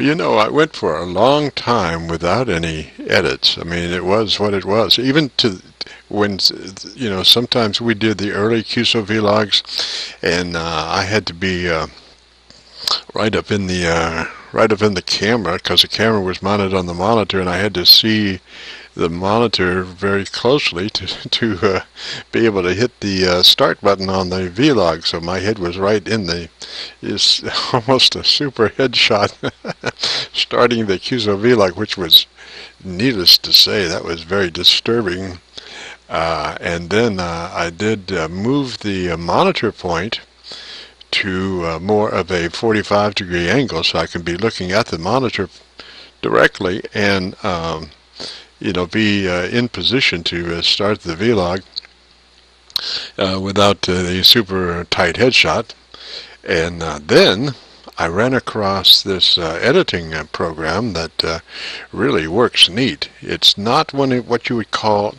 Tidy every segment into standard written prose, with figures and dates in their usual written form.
Well, you know, I went for a long time without any edits. I mean, it was what it was. Even to when, you know, sometimes we did the early QSO-VLOGs, and I had to be right up in the camera, because the camera was mounted on the monitor, and I had to see the monitor very closely to be able to hit the start button on the vlog. So my head was right in is almost a super headshot starting the QSO-VLOG, which was, needless to say, that was very disturbing. And then I did move the monitor point to more of a 45-degree angle, so I can be looking at the monitor directly and you know, be in position to start the vlog without the super tight headshot. And then I ran across this editing program that really works neat. It's not what you would call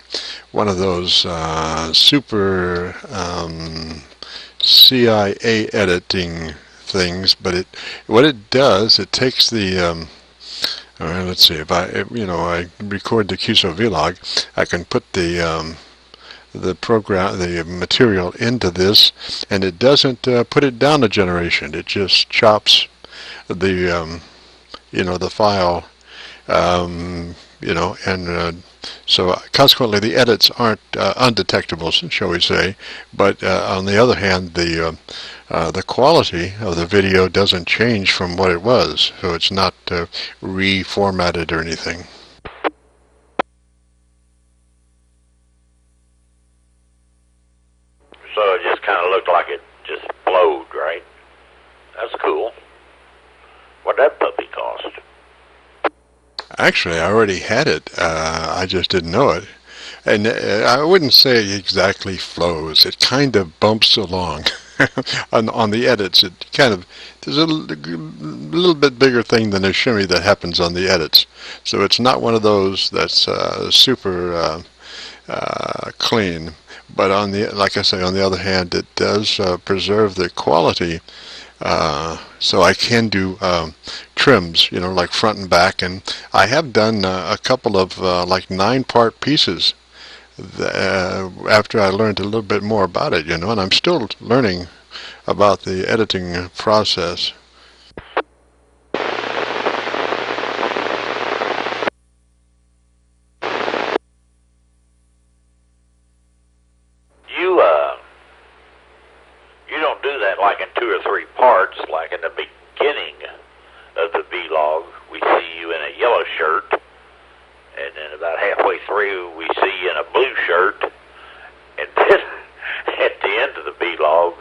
one of those super CIA editing things, but what it does, it takes the all right, let's see, if I record the QSO-VLOG, I can put the program, the material into this, and it doesn't put it down a generation. It just chops the the file, and so consequently the edits aren't undetectable, shall we say. But on the other hand, the quality of the video doesn't change from what it was, so it's not reformatted or anything. So it just kind of looked like it just flowed, right? That's cool. What'd that puppy cost? Actually, I already had it. I just didn't know it. And I wouldn't say it exactly flows. It kind of bumps along. on the edits, it kind of, there's a little bit bigger thing than a shimmy that happens on the edits. So it's not one of those that's super clean. But like I say, on the other hand, it does preserve the quality. So I can do trims, like front and back, and I have done a couple of like 9-part pieces after I learned a little bit more about it, and I'm still learning about the editing process. You don't do that like in 2 or 3 parts, like in the beginning of the vlog. We see you in a yellow shirt, and then about halfway through we see you in a blue shirt, and then at the end of the vlog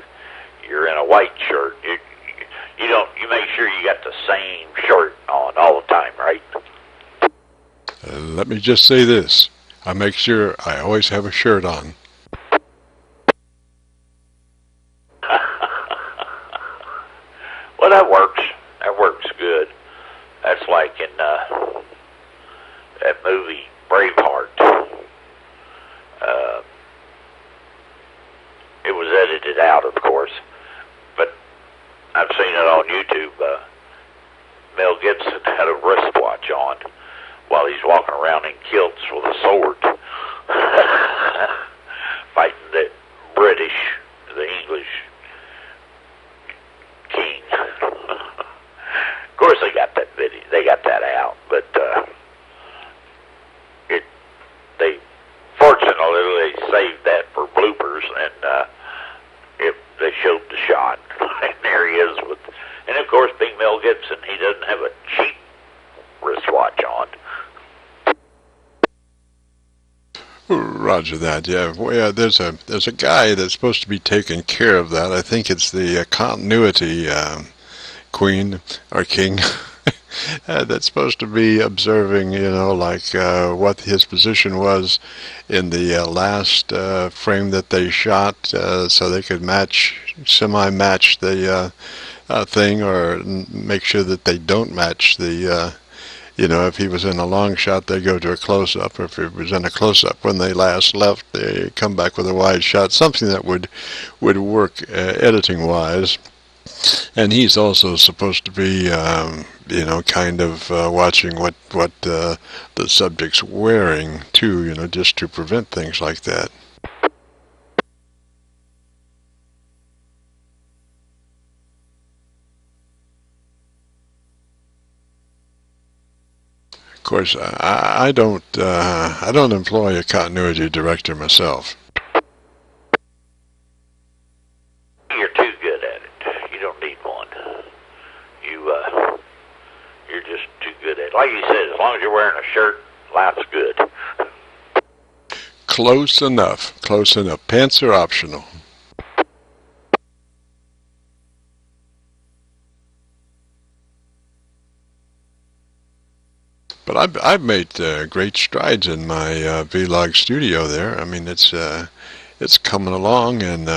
you're in a white shirt. You make sure you got the same shirt on all the time, right? Let me just say this. I make sure I always have a shirt on. Well, that works. That works good. That's like in that movie Braveheart. It was edited out, of course, but I've seen it on YouTube. Mel Gibson had a wristwatch on while he's walking around in kilts with a sword, fighting the British, the English king. Of course, they got that video. They got that out, but they fortunately saved that for bloopers, and they showed the shot, and there he is with. And of course, being Mel Gibson, he doesn't have a cheap wristwatch on. Roger that. Yeah. Well, yeah. There's a guy that's supposed to be taking care of that. I think it's the continuity queen or king that's supposed to be observing, like what his position was in the last frame that they shot, so they could semi-match the thing, or make sure that they don't match the. If he was in a long shot, they go to a close-up, or if he was in a close-up when they last left, they come back with a wide shot, something that would work editing-wise. And he's also supposed to be, kind of watching what the subject's wearing too, just to prevent things like that. Of course, I don't employ a continuity director myself. You're too good at it. You don't need one. You're just too good at it. Like you said, as long as you're wearing a shirt, life's good. Close enough. Close enough. Pants are optional. But I've made great strides in my vlog studio there. I mean, it's coming along, and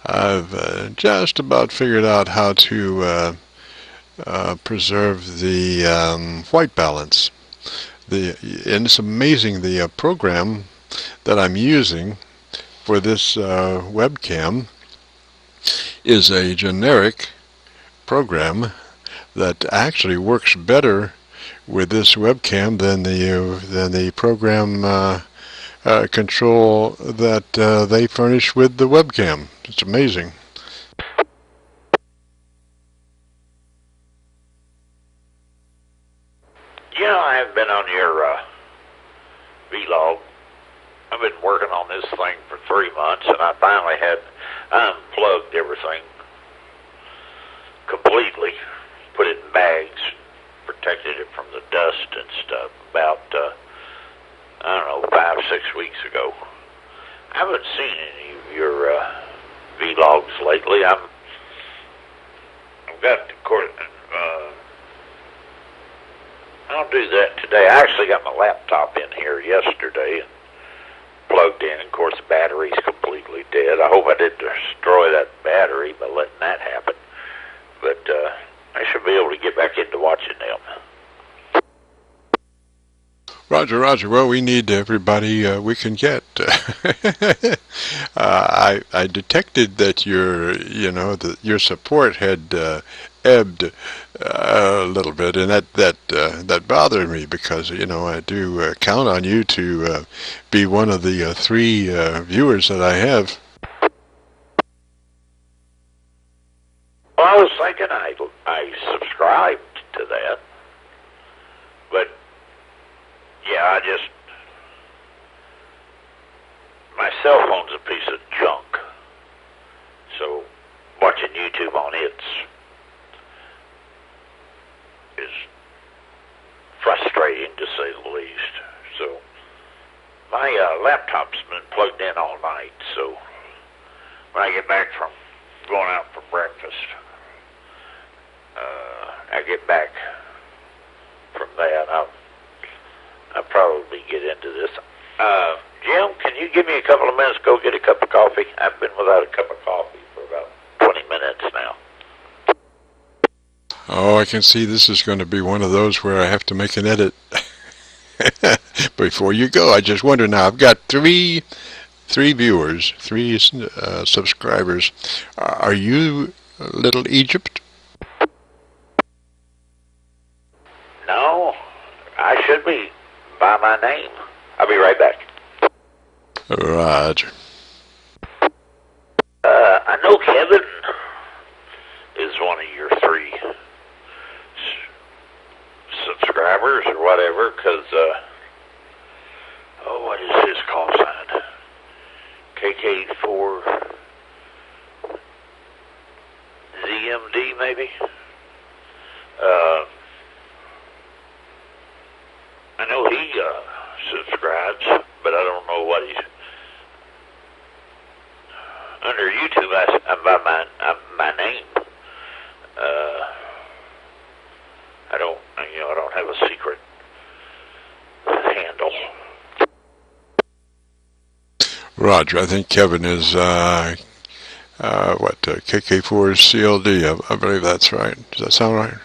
I've just about figured out how to preserve the white balance. And it's amazing, the program that I'm using for this webcam is a generic program that actually works better with this webcam than the program control that they furnish with the webcam. It's amazing. I have been on your vlog. I've been working on this thing for 3 months, and I finally had unplugged everything completely, put it in bags, protected it from the dust and stuff about, 5-6 weeks ago. I haven't seen any of your vlogs lately. I've got, of course, I'll do that today. I actually got my laptop in here yesterday and plugged in. Of course, the battery's completely dead. I hope I didn't destroy that battery by letting that happen. But I should be able to get back into watching them. Roger. Well, we need everybody we can get. I detected that your support had ebbed a little bit, and that bothered me because I do count on you to be one of the 3 viewers that I have. Well, I was thinking I subscribed to that, but yeah, my cell phone's a piece of junk, so watching YouTube on it is frustrating, to say the least. So my laptop's been plugged in all night, so when I get back from going out for breakfast, I get back from that, I'll probably get into this. Jim, can you give me a couple of minutes to go get a cup of coffee? I've been without a cup of coffee for about 20 minutes now. Oh, I can see this is going to be one of those where I have to make an edit. Before you go, I just wonder now, I've got three viewers, 3 subscribers. Are you Little Egypt? No, I should be by my name. I'll be right back. Roger. I know Kevin is one of your 3 subscribers or whatever, because, what is his call sign? KK4 ZMD, maybe? I know he subscribes, but I don't know what he's under YouTube. I'm by my name. I don't have a secret handle. Roger. I think Kevin is KK4 CLD. I believe that's right. Does that sound right?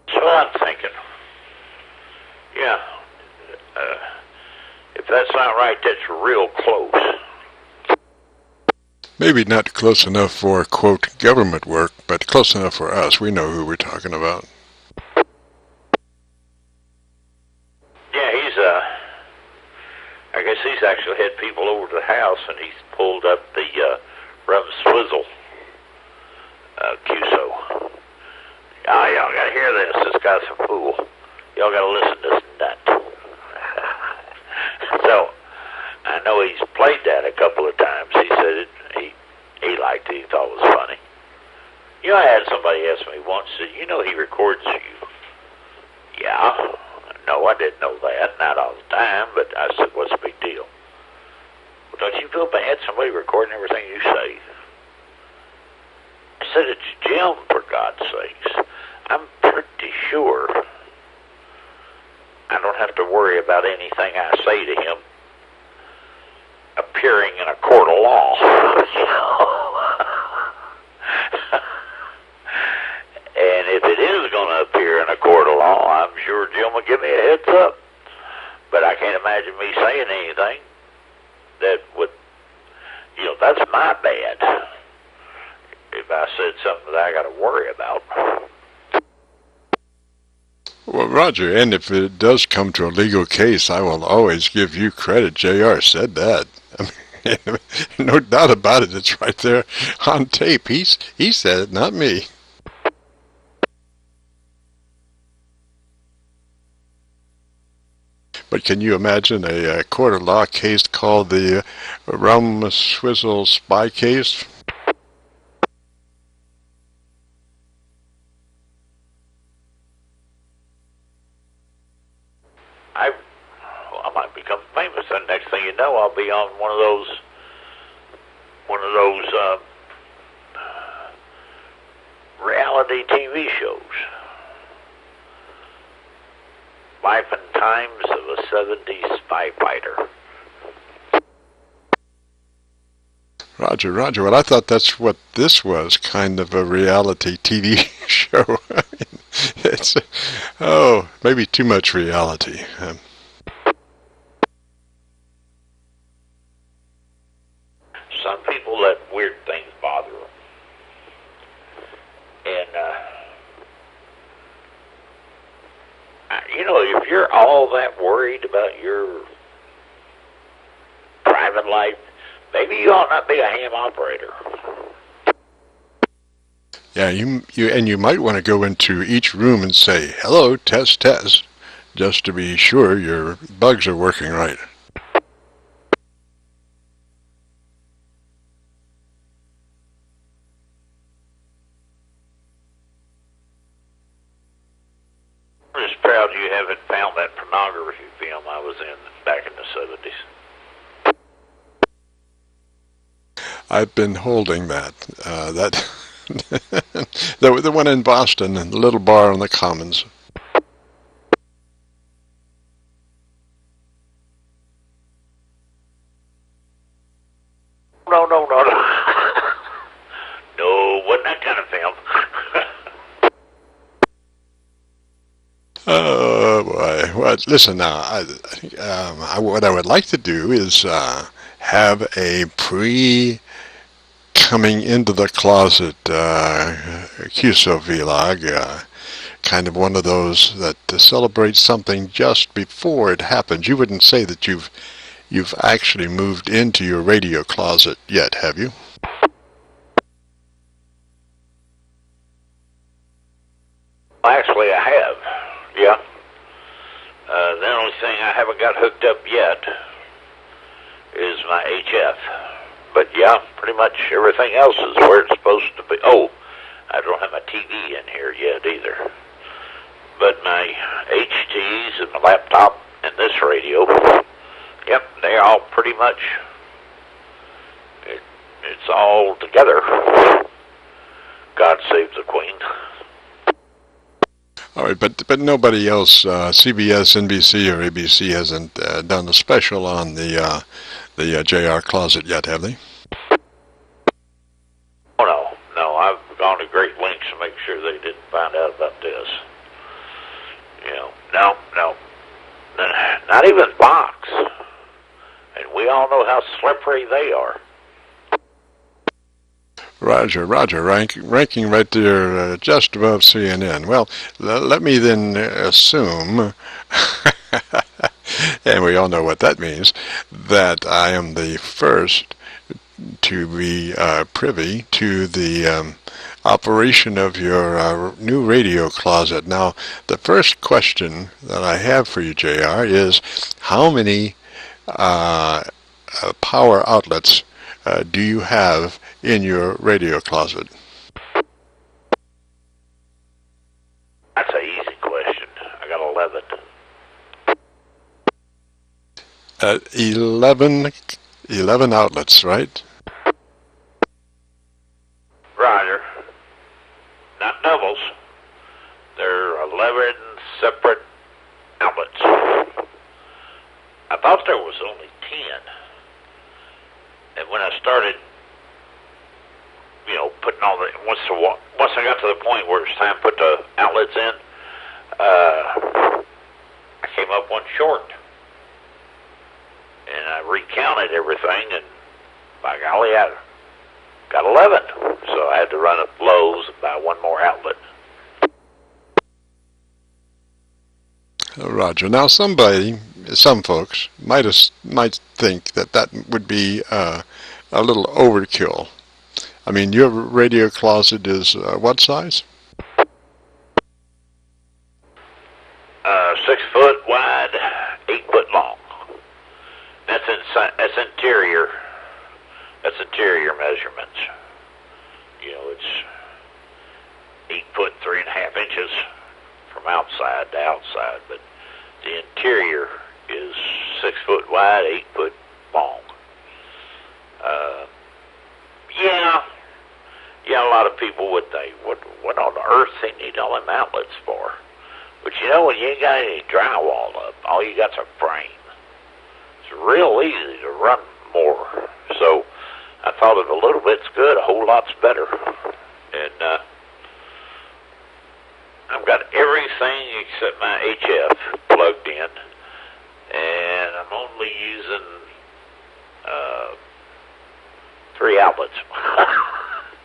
That's what I'm thinking. Yeah. If that's not right, that's real close. Maybe not close enough for, quote, government work, but close enough for us. We know who we're talking about. Yeah, I guess he's actually had people over to the house, and he's pulled up the SWIZZLE QSO. Oh, y'all gotta hear this. This guy's a fool. Y'all gotta listen to this nut. So, I know he's played that a couple of times. He said he liked it. He thought it was funny. You know, I had somebody ask me once, you know he records you. Yeah. No, I didn't know that. Not all the time, but I said, what's the big deal? Well, don't you feel bad somebody recording everything you say? I said, it's Jim, for God's sakes. I'm pretty sure I don't have to worry about anything I say to him appearing in a court of law. And if it is going to appear in a court of law, I'm sure Jim will give me a heads up. But I can't imagine me saying anything that would, you know, that's my bad. If I said something that I got to worry about. Well, Roger, and if it does come to a legal case, I will always give you credit. JR said that. I mean, no doubt about it. It's right there on tape. He said it, not me. But can you imagine a court of law case called the SWIZZLE spy case? I might become famous, and next thing you know, I'll be on one of those reality TV shows. Life and Times of a 70s Spy Fighter. Roger, Roger. Well, I thought that's what this was, kind of a reality TV show. I mean, it's, maybe too much reality. Some people let weird things bother them. And, you know, if you're all that worried about your private life, maybe you ought not be a ham operator. Yeah, you might want to go into each room and say, hello, test, test, just to be sure your bugs are working right. I'm just proud you haven't found that pornography film I was in back in the 70s. I've been holding that. The one in Boston, the little bar on the Commons. No. No, wasn't that kind of film. Oh boy! Well, listen now. What I would like to do is have a coming into the closet QSO-VLOG, kind of one of those that celebrates something just before it happens. You wouldn't say that you've actually moved into your radio closet yet, have you? Actually, I have. Yeah. The only thing I haven't got hooked up yet is my HF. But yeah, pretty much everything else is where it's supposed to be. Oh, I don't have my TV in here yet either. But my HTs and my laptop and this radio, yep, they're all pretty much, it's all together. God save the Queen. All right, but nobody else, CBS, NBC, or ABC hasn't done a special on the JR closet yet, have they? Oh, no, I've gone to great lengths to make sure they didn't find out about this. You know, no, not even Fox. And we all know how slippery they are. Roger, Roger, ranking right there just above CNN. Well, let me then assume, and we all know what that means, that I am the first to be privy to the operation of your new radio closet. Now, the first question that I have for you, JR, is how many power outlets do you have in your radio closet? That's an easy question. I got 11. 11 outlets, right? Roger. Not doubles. There are 11 separate outlets. I thought there was only 10. And when I started, putting all the, once I got to the point where it's time to put the outlets in, I came up one short. And I recounted everything, and by golly, I got 11. So I had to run up Lowe's and buy one more outlet. Roger. Now, some folks might think that would be a little overkill. I mean, your radio closet is what size? 6 foot wide, 8 foot long. That's interior. That's interior measurements. It's 8 foot 3.5 inches from outside to outside, but the interior is 6 foot wide, 8 foot long. Yeah, a lot of people would think, what on earth they need all them outlets for? But when you ain't got any drywall up, all you got's a frame. It's real easy to run more. So I thought if a little bit's good, a whole lot's better. And I've got everything except my HF plugged in, and I'm only using 3 outlets.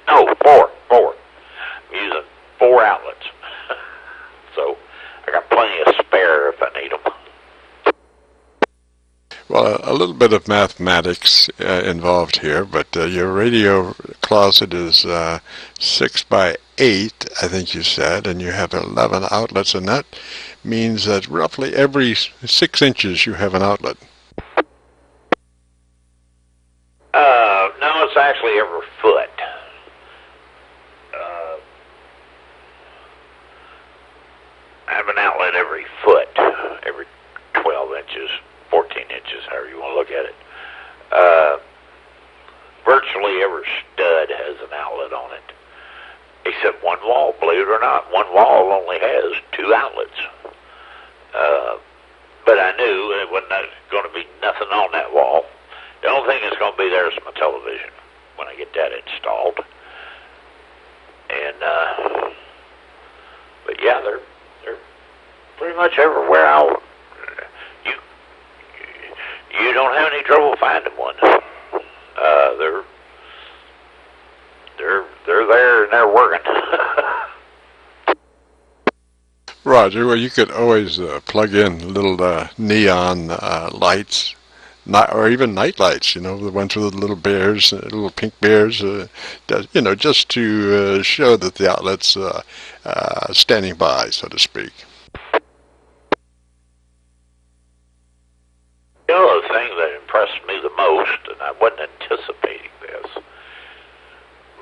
No, 4. I'm using 4 outlets. So I got plenty of spare if I need them. Well, a little bit of mathematics involved here, but your radio closet is 6 by 8, I think you said, and you have 11 outlets, and that means that roughly every 6 inches you have an outlet. No, it's actually every foot. I have an outlet every foot, every 12 inches, 14 inches, however you want to look at it. Virtually every stud has an outlet on it, except one wall. Believe it or not, one wall only has 2 outlets. But I knew it wasn't going to be nothing on that wall. The only thing that's going to be there is my television when I get that installed. And but yeah, they're pretty much everywhere. You don't have any trouble finding one. They're there and they're working. Roger, well, you could always plug in little neon lights, or even night lights, the ones with the little bears, little pink bears, just to show that the outlet's standing by, so to speak. The other thing that impressed me the most, and I wasn't anticipating this,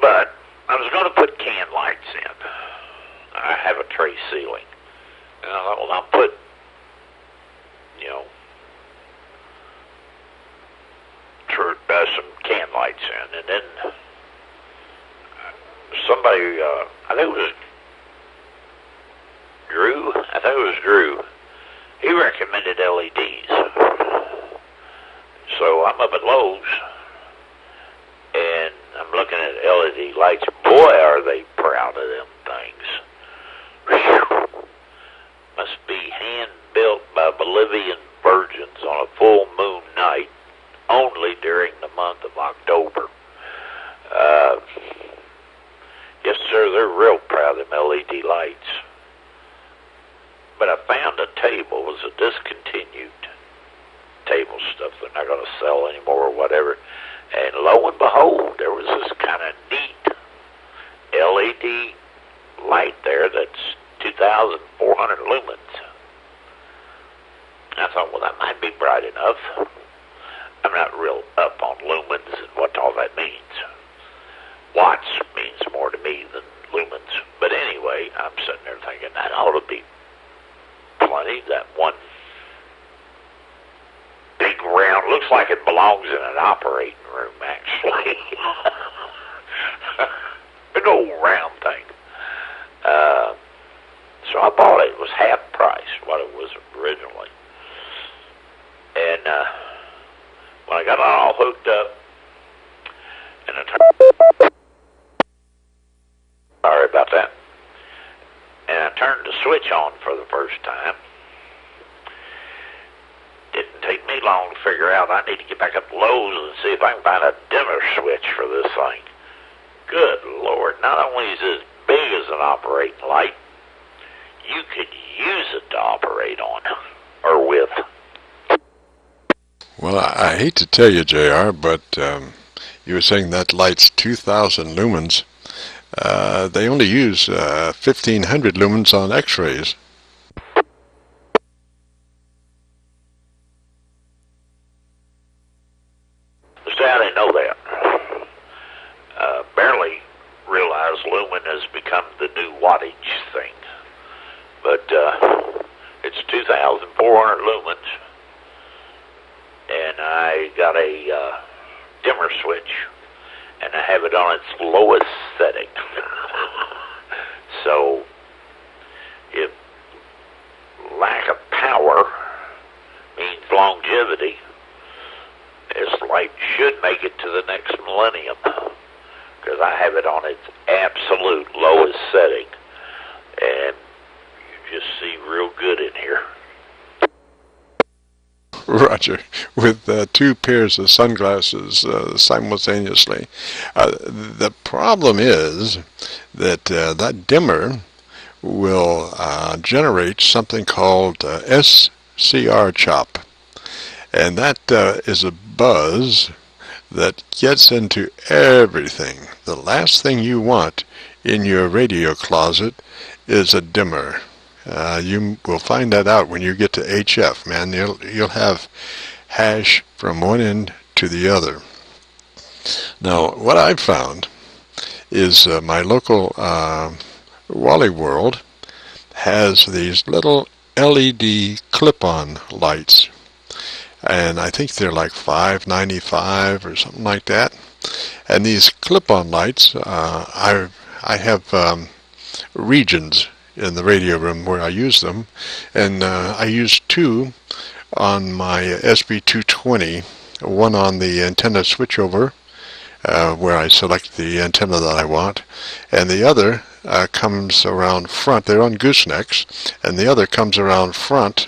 but I was going to put can lights in. I have a tray ceiling. And I thought, well, I'll put, some can lights in. And then somebody, I think it was Drew, he recommended LEDs. So I'm up at Lowe's, and I'm looking at LED lights. Boy, are they proud of them things. Whew. Must be hand-built by Bolivian virgins on a full moon night, only during the month of October. but I found a table. It was a discontinued table stuff they're not going to sell anymore or whatever. And lo and behold, there was this kind of neat LED light there that's 2,400 lumens. I thought, well, that might be bright enough. I'm not real up on lumens and what all that means. Watts means more to me than lumens. But anyway, I'm sitting there thinking that ought to be plenty. That one big round, looks like it belongs in an operating room, actually. Big old round thing. So I bought it. It was half price what it was originally. And when I got it all hooked up, and I turned, sorry about that, and I turned the switch on for the first time, didn't take me long to figure out I need to get back up to Lowe's and see if I can find a dimmer switch for this thing. Good Lord, not only is it as big as an operating light, you could use it to operate on or with. Well, I hate to tell you, JR, but you were saying that light's 2,000 lumens. They only use 1,500 lumens on X-rays. See, I didn't know that. Barely realized lumen has become the new wattage thing. But it's 2,400 lumens. And I got a dimmer switch, and I have it on its lowest setting. So, if lack of power means longevity, this light should make it to the next millennium, because I have it on its absolute lowest setting, and you just see real good in here. Roger, with two pairs of sunglasses simultaneously. The problem is that that dimmer will generate something called SCR chop, and that is a buzz that gets into everything. The last thing you want in your radio closet is a dimmer. You will find that out when you get to HF, man. You'll have hash from one end to the other. Now, what I've found is my local Wally World has these little LED clip-on lights, and I think they're like $5.95 or something like that. And these clip-on lights, I have regions in the radio room where I use them, and I use two on my SB220, one on the antenna switchover where I select the antenna that I want, and the other comes around front. They're on goosenecks, and the other comes around front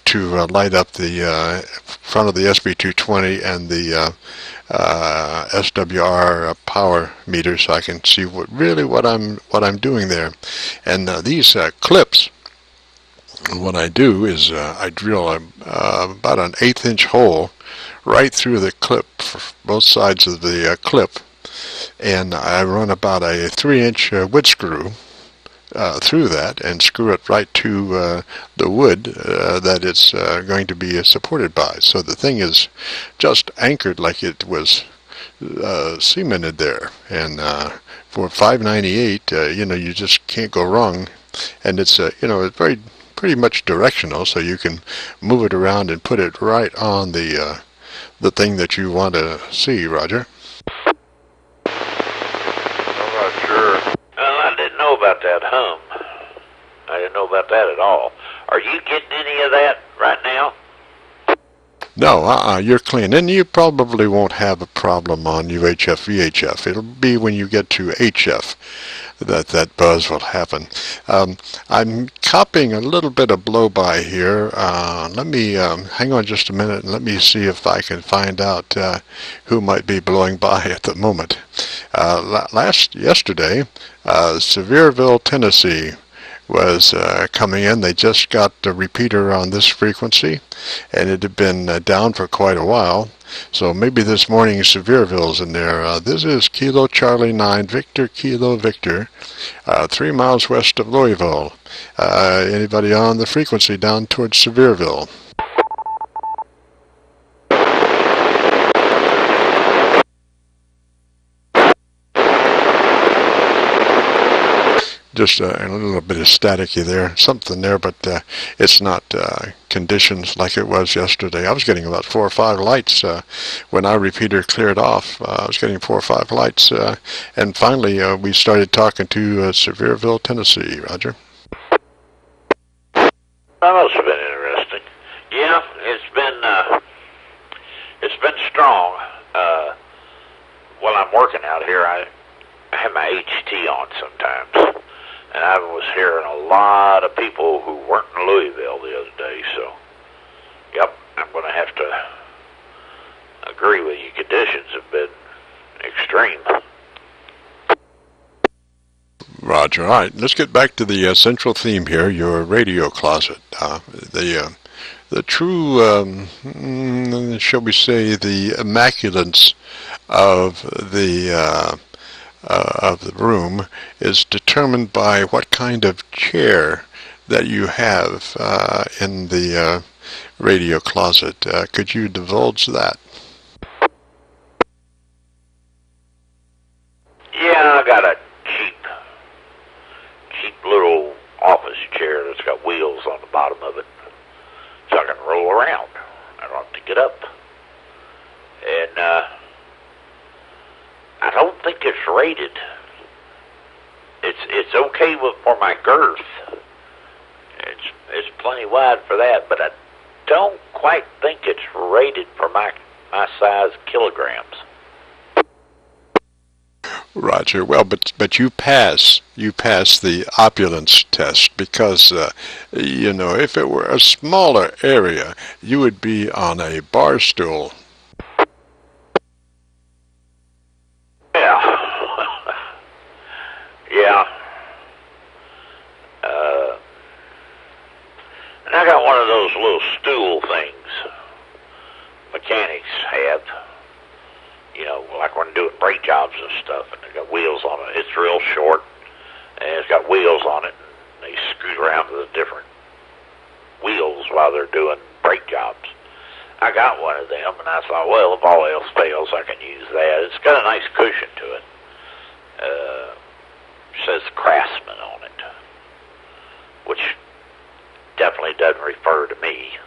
to light up the front of the SB220 and the SWR power meter, so I can see what I'm doing there. And these clips, what I do is I drill about an 1/8 inch hole right through the clip, both sides of the clip, and I run about a 3-inch wood screw through that and screw it right to the wood that it's going to be supported by. So the thing is just anchored like it was cemented there. And for $5.98, you just can't go wrong. And it's it's pretty much directional, so you can move it around and put it right on the thing that you want to see, Roger. I didn't know about that hum. I didn't know about that at all. Are you getting any of that right now? No, you're clean, and you probably won't have a problem on UHF, VHF. It'll be when you get to HF that buzz will happen. I'm copying a little bit of blow-by here. Let me hang on just a minute and let me see if I can find out who might be blowing by at the moment. Yesterday, Sevierville, Tennessee was coming in. They just got a repeater on this frequency, and it had been down for quite a while. So maybe this morning Sevierville's in there. This is Kilo Charlie 9 Victor Kilo Victor, 3 miles west of Louisville. Anybody on the frequency down towards Sevierville? Just a little bit of staticky there, something there, but it's not conditions like it was yesterday. I was getting about 4 or 5 lights when our repeater cleared off. I was getting 4 or 5 lights, and finally we started talking to Sevierville, Tennessee. Roger. That must have been interesting. Yeah, it's been strong. While I'm working out here, I have my HT on sometimes. And I was hearing a lot of people who weren't in Louisville the other day, so, yep, I'm going to have to agree with you. Conditions have been extreme. Roger. All right, let's get back to the central theme here, your radio closet. The true, shall we say, the immaculance of the room is determined by what kind of chair that you have in the radio closet. Could you divulge that? Yeah, I got a cheap little office chair that's got wheels on the bottom of it, so I can roll around. I don't have to get up. And I don't think it's rated. It's okay for my girth. It's plenty wide for that, but I don't quite think it's rated for my size kilograms. Roger. Well, but you pass the opulence test because you know, if it were a smaller area, you would be on a bar stool. Yeah. And I got one of those little stool things mechanics have, you know, like when doing brake jobs and stuff, and they got wheels on it. It's real short, and it's got wheels on it, and they scoot around to the different wheels while they're doing brake jobs. I got one of them, and I thought, well, if all else fails, I can use that. It's got a nice cushion to it. Says Craftsman on it, which definitely doesn't refer to me.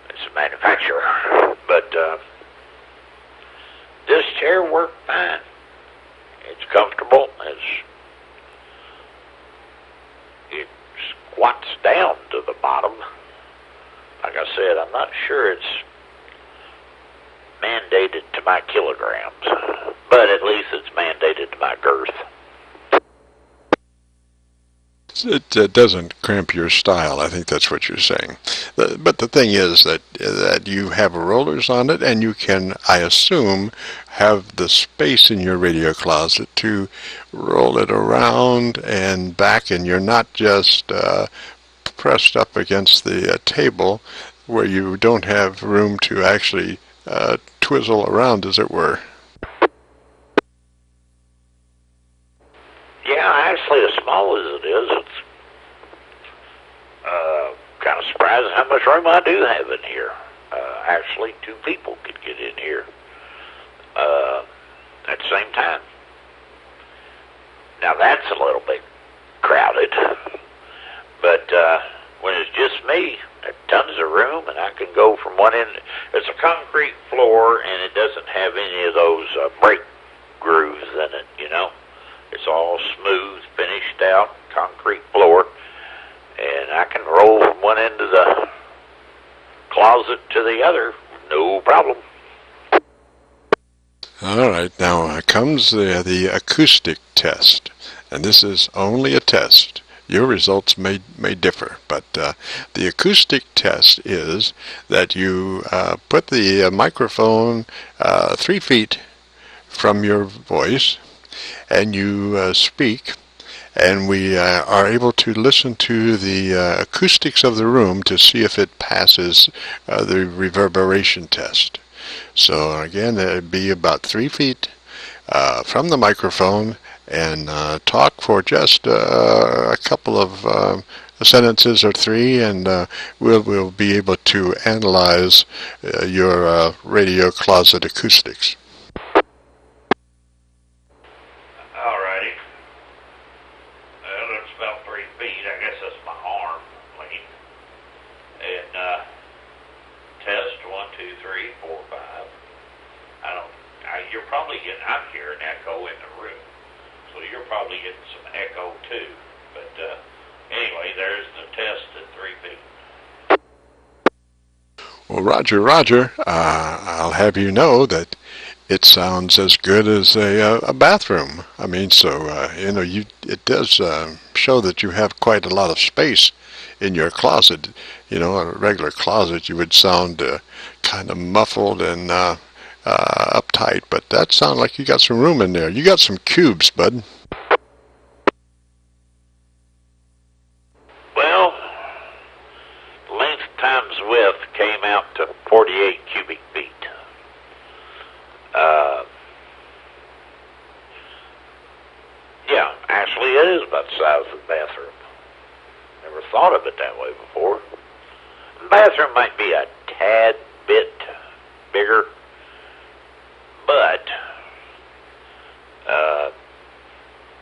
It's a manufacturer. But this chair worked fine. It's comfortable. It squats down to the bottom. Like I said, I'm not sure it's mandated to my kilograms, but at least it's mandated to my girth. It doesn't cramp your style. I think that's what you're saying. But the thing is that you have rollers on it, and you can, I assume, have the space in your radio closet to roll it around and back, and you're not just pressed up against the table where you don't have room to actually twizzle around, as it were. Yeah, actually, as small as it is, it's kind of surprising how much room I do have in here. Actually, 2 people could get in here at the same time. Now, that's a little bit crowded, but when it's just me, there's tons of room, and I can go from one end. It's a concrete floor, and it doesn't have any of those brake grooves in it, you know. It's all smooth, finished out, concrete floor, and I can roll from one end of the closet to the other, no problem. All right, now comes the acoustic test, and this is only a test. Your results may differ, but the acoustic test is that you put the microphone 3 feet from your voice, and you speak, and we are able to listen to the acoustics of the room to see if it passes the reverberation test. So again, it'd be about 3 feet from the microphone, and talk for just a couple of sentences or three, and we'll be able to analyze your radio closet acoustics. Alrighty. That's about 3 feet. I guess that's my arm length. And test 1, 2, 3, 4, 5. You're probably getting, I'm hearing echo in the room, so you're probably getting some echo too. But anyway, there's the test at 3 feet. Well, Roger, I'll have you know that it sounds as good as a bathroom. I mean, so it does show that you have quite a lot of space in your closet. In a regular closet, you would sound kind of muffled and uptight, but that sounds like you got some room in there. You got some cubes, bud. Well, length times width came out to 48 cubic feet. Yeah, actually it is about the size of the bathroom. Never thought of it that way before. The bathroom might be a tad bit bigger, but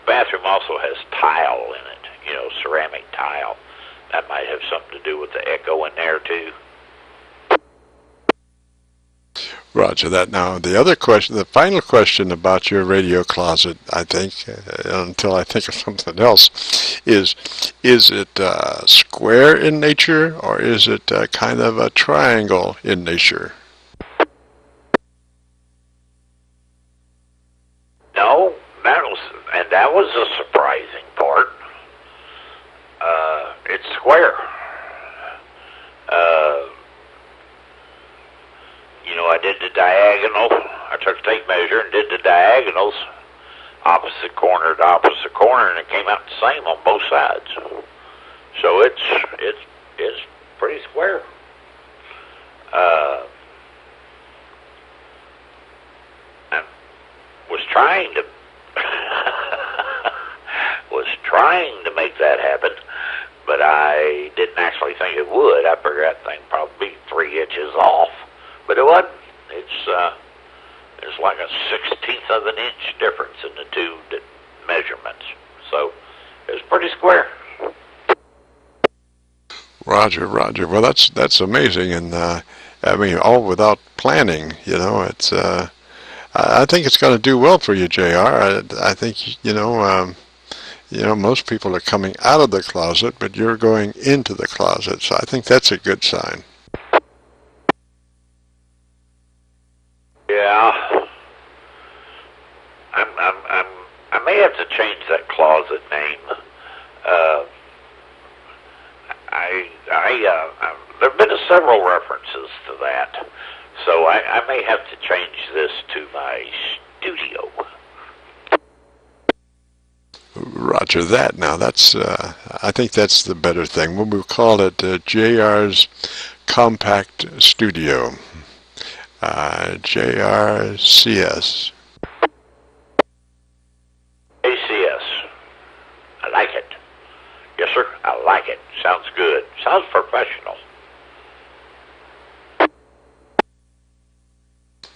bathroom also has tile in it, ceramic tile. That might have something to do with the echo in there too. Roger that. Now, the other question, the final question about your radio closet, I think, until I think of something else, is it square in nature, or is it kind of a triangle in nature? No, that was a surprising part. It's square. I did the diagonal. I took a tape measure and did the diagonals, opposite corner to opposite corner, and it came out the same on both sides. So it's pretty square. I was trying to make that happen, but I didn't actually think it would. I figured that thing probably be 3 inches off, but it wasn't. It's like a 1/16 of an inch difference in the two measurements. So it's pretty square. Roger. Well, that's amazing, and I mean, all without planning. It's. I think it's going to do well for you, JR. I think most people are coming out of the closet, but you're going into the closet. So I think that's a good sign. Yeah. I may have to change that closet name. There have been several references to that, so I may have to change this to my studio. Roger that. Now that's I think that's the better thing. We'll call it JR's Compact Studio. JRCS. ACS. I like it. Yes, sir. I like it. Sounds good. Sounds professional.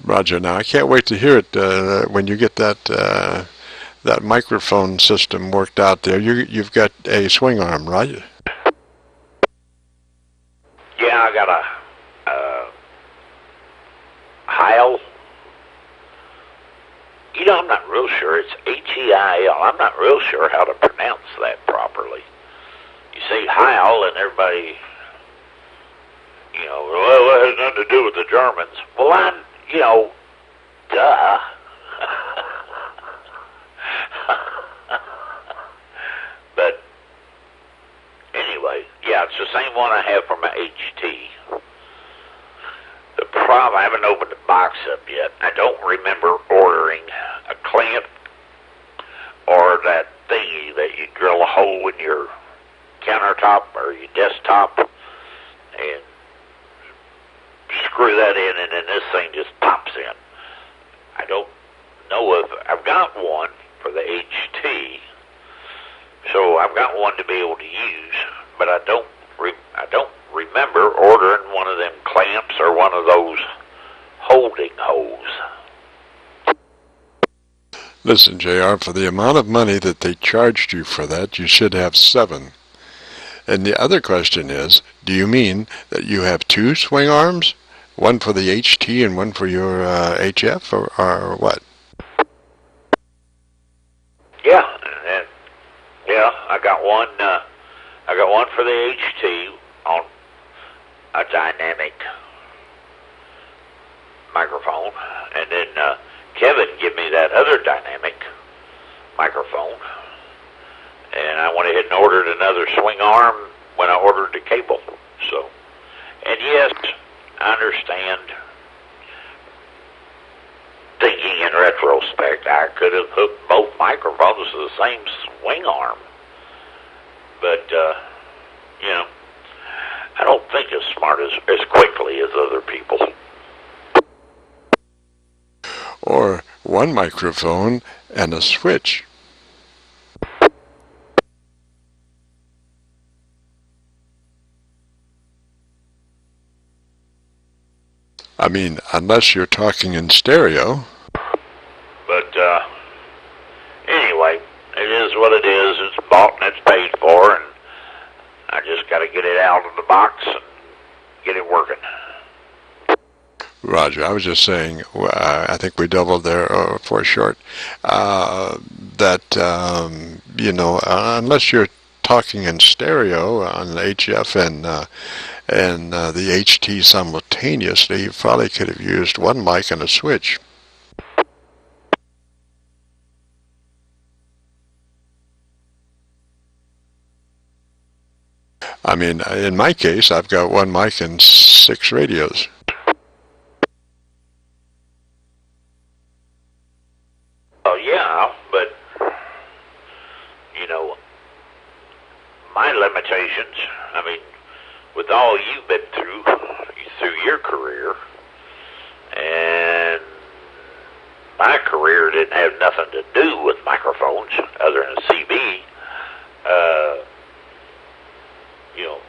Roger. Now I can't wait to hear it when you get that microphone system worked out there. You've got a swing arm, right? Yeah, I got a Heil. I'm not real sure. It's H-E-I-L. I'm not real sure how to pronounce that properly. You say Heil, and everybody, well, it has nothing to do with the Germans. Well, duh. But anyway, yeah, it's the same one I have for my HT. The problem, I haven't opened the box up yet. I don't remember ordering a clamp or that thingy that you drill a hole in your countertop or your desktop and screw that in, and then this thing just pops in. I don't know if I've got one for the HT, so I've got one to be able to use, but I don't remember ordering one of them clamps or one of those holding holes. Listen, JR, for the amount of money that they charged you for that, you should have 7. And the other question is, do you mean that you have 2 swing arms? One for the HT and one for your HF, or what? Yeah, yeah, I got one for the HT on a dynamic microphone, and then Kevin gave me that other dynamic microphone, and I went ahead and ordered another swing arm when I ordered the cable. So, and yes, I understand, thinking in retrospect, I could have hooked both microphones to the same swing arm, but you know, I don't think as smart as quickly as other people. Or one microphone and a switch. I mean, unless you're talking in stereo. But anyway, it is what it is. It's bought and it's paid for, and I just got to get it out of the box and get it working. Roger, I was just saying, I think we doubled there for short, that, you know, unless you're talking in stereo on the HF and the HT simultaneously, you probably could have used one mic and a switch. I mean, in my case, I've got one mic and 6 radios. Oh, yeah, but, you know, my limitations, I mean, with all you've been through your career, and my career didn't have nothing to do with microphones other than CB, you know,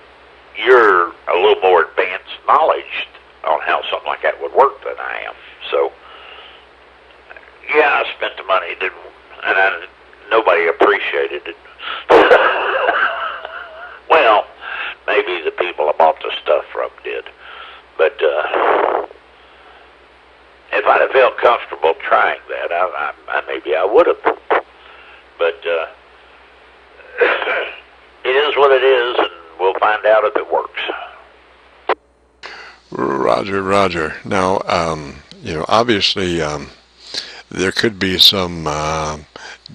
you're a little more advanced knowledge on how something like that would work than I am. So, yeah, I spent the money, and nobody appreciated it. Well, maybe the people I bought the stuff from did. But if I'd have felt comfortable trying that, maybe I would have. But it is what it is, and we'll find out if it works. Roger. Now, you know, obviously, there could be some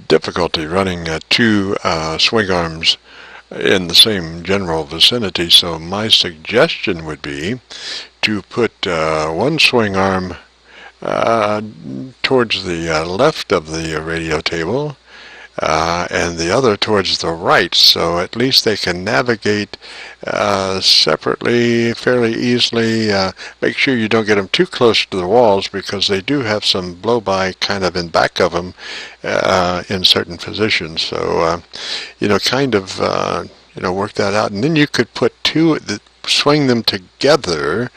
difficulty running 2 swing arms in the same general vicinity, so my suggestion would be to put one swing arm towards the left of the radio table and the other towards the right, so at least they can navigate separately fairly easily. Make sure you don't get them too close to the walls, because they do have some blow-by kind of in back of them in certain positions. So, you know, kind of, you know, work that out. And then you could put 2, swing them together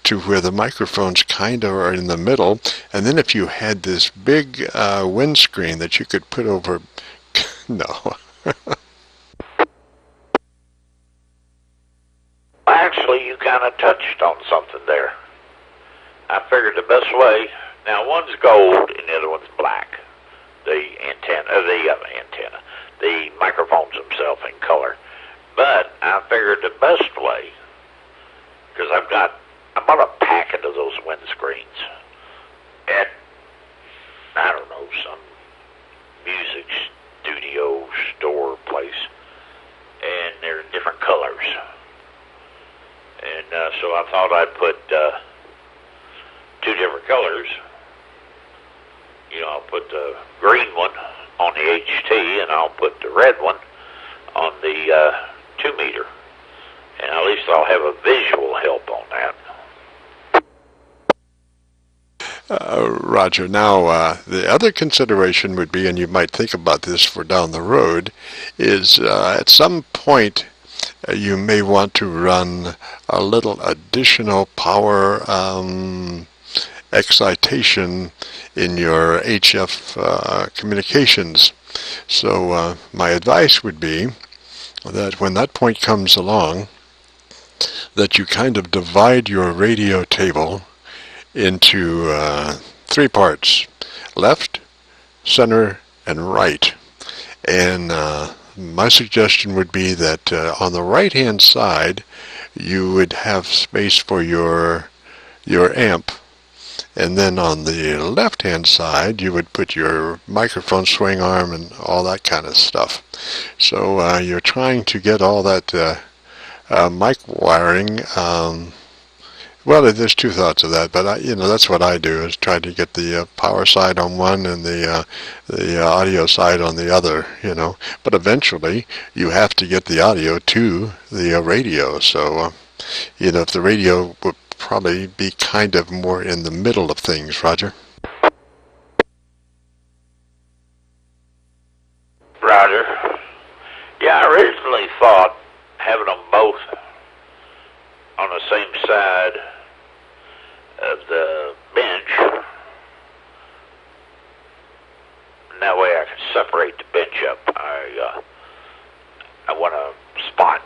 to where the microphones kind of are in the middle. And then if you had this big windscreen that you could put over, no. Actually, you kind of touched on something there. I figured the best way, now one's gold and the other one's black. The microphones themselves in color. But I figured the best way, because I bought a packet of those windscreens at, I don't know, some music studio store place, and they're different colors. And so I thought I'd put 2 different colors. You know, I'll put the green one on the HT, and I'll put the red one on the 2 meter, and at least I'll have a visual help on that. Roger. Now, the other consideration would be, and you might think about this for down the road, is at some point you may want to run a little additional power excitation in your HF communications. So my advice would be that when that point comes along, that you kind of divide your radio table into 3 parts: left, center, and right. And my suggestion would be that on the right hand side you would have space for your amp, and then on the left hand side you would put your microphone swing arm and all that kind of stuff. So you're trying to get all that mic wiring. Well, there's 2 thoughts of that, but that's what I do, is try to get the power side on one and the audio side on the other. But eventually you have to get the audio to the radio. So if the radio would probably be kind of more in the middle of things. Roger. Roger. Yeah, I originally thought having them both on the same side of the bench, and that way I can separate the bench up. I want a spot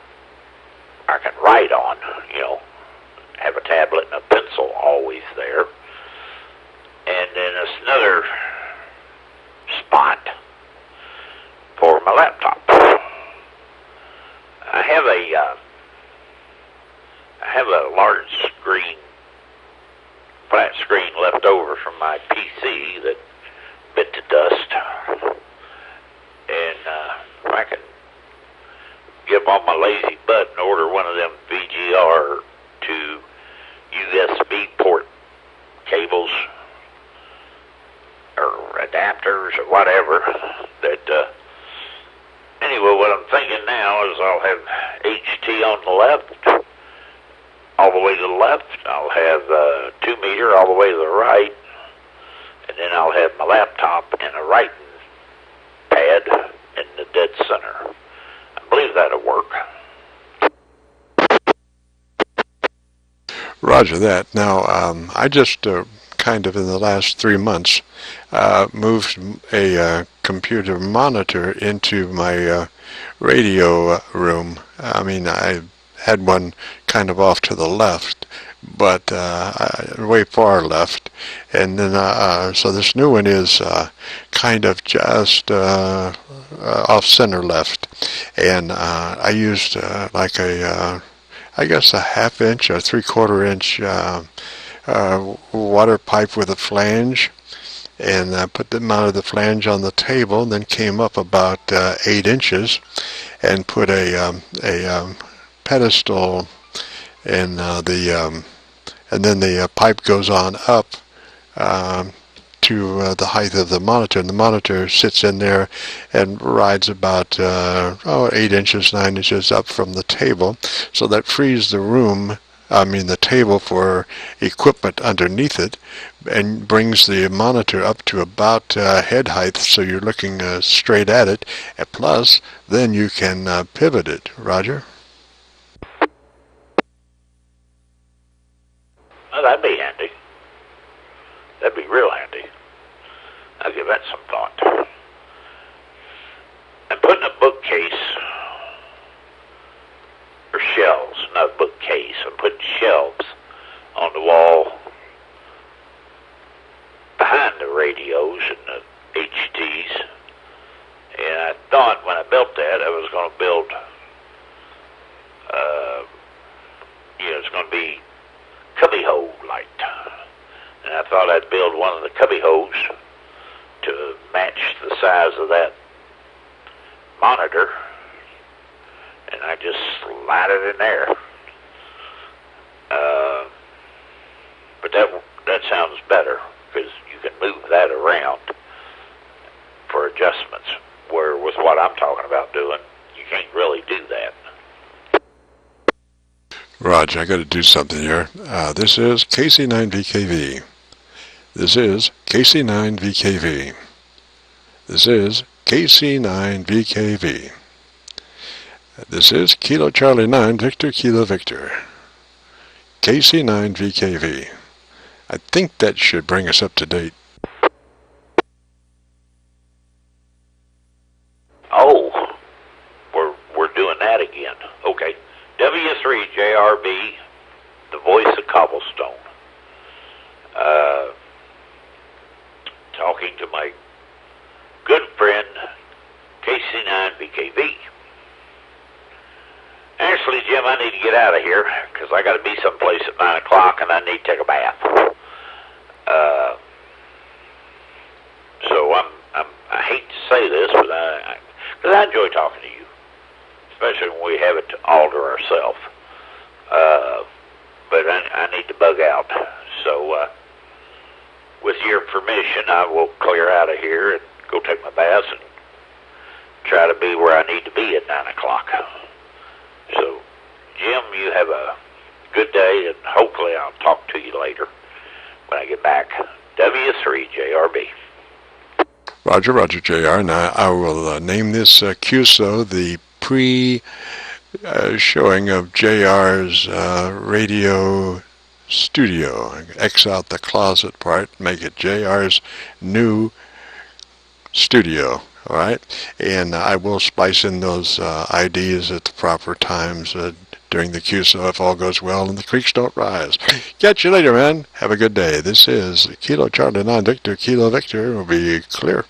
I can write on, have a tablet and a pencil always there, and then there's another spot for my laptop. I have a large screen, flat screen left over from my PC that bit to dust, and if I can get on my lazy butt and order one of them VGR to USB port cables or adapters or whatever, that anyway, what I'm thinking now is I'll have HT on the left, all the way to the left. I'll have 2 meter all the way to the right, and then I'll have my laptop and a writing pad in the dead center. I believe that'll work. Roger that. Now, I just kind of in the last 3 months moved a computer monitor into my radio room. I mean, I had one kind of off to the left, but way far left, and then so this new one is kind of just off center left, and I used like a I guess a 1/2 inch or 3/4 inch water pipe with a flange, and mounted the flange on the table, and then came up about 8 inches and put a pedestal in and then the pipe goes on up to the height of the monitor, and the monitor sits in there and rides about 8 inches, 9 inches up from the table, so that frees the room, the table, for equipment underneath it, and brings the monitor up to about head height, so you're looking straight at it, and plus then you can pivot it. Roger? Well, that'd be handy. That'd be real handy. I'll give that some thought. I'm putting a bookcase, or shelves, not a bookcase. I'm putting shelves on the wall behind the radios and the HTs. And I thought when I built that, I was going to build, it's going to be cubby hole light. And I thought I'd build one of the cubby holes to match the size of that monitor, and I just slide it in there. But that sounds better, because you can move that around for adjustments, where with what I'm talking about doing, you can't really Raj, I got to do something here. This is KC9VKV. This is KC9VKV. This is KC9VKV. This is Kilo Charlie 9 Victor Kilo Victor. KC9VKV. I think that should bring us up to date. Oh, we're doing that again. Okay. W3JRB, the voice of Cobblestone. Talking to my good friend KC9VKV. Actually, Jim, I need to get out of here because I got to be someplace at 9 o'clock and I need to take a bath. So I hate to say this, but because I enjoy talking to you, especially when we have it all to ourselves. But I need to bug out. So, with your permission, I will clear out of here and go take my bath and try to be where I need to be at 9 o'clock. So, Jim, you have a good day, and hopefully I'll talk to you later when I get back. W3JRB. Roger, Roger, JR. Now I will name this QSO the pre-showing of JR's radio studio. X out the closet part, make it JR's new studio. All right, and I will spice in those IDs at the proper times during the QSO if all goes well and the creeks don't rise. Catch you later, man. Have a good day. This is Kilo Charlie 9 Victor Kilo Victor. Will be clear.